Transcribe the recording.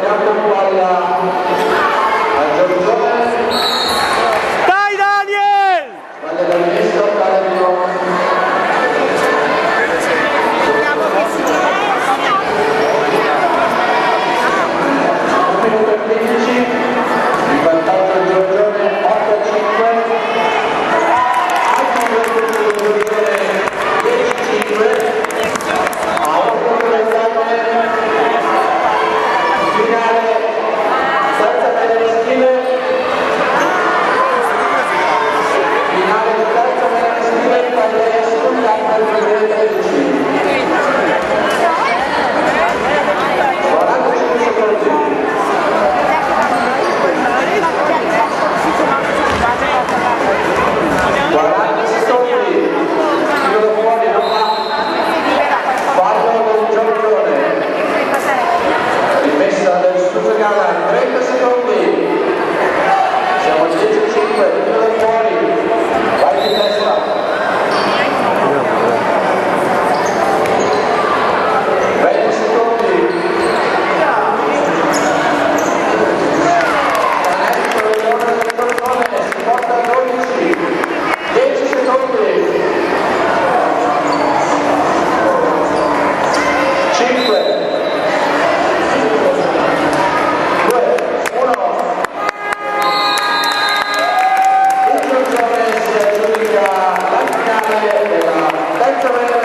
cambio palla a Giorgione. Dai Daniel! Sbaglia dal misto, Calabrio. Minuto 15, il vantaggio Giorgione 8-5. Altri due punti di Giorgione 10-5. A 8 l'esame finale terza media maschile. Finale di terza media maschile Paglia Sultana del 2013. 45 secondi. Rimessa del Susagana, 30 secondi, siamo al 10-5, tiro da fuori, vai di testa. Canestro Leone del Tornone, si porta a 12, 10 secondi. 5, 2, 1. Il Giorgione si aggiudica la finale della terza media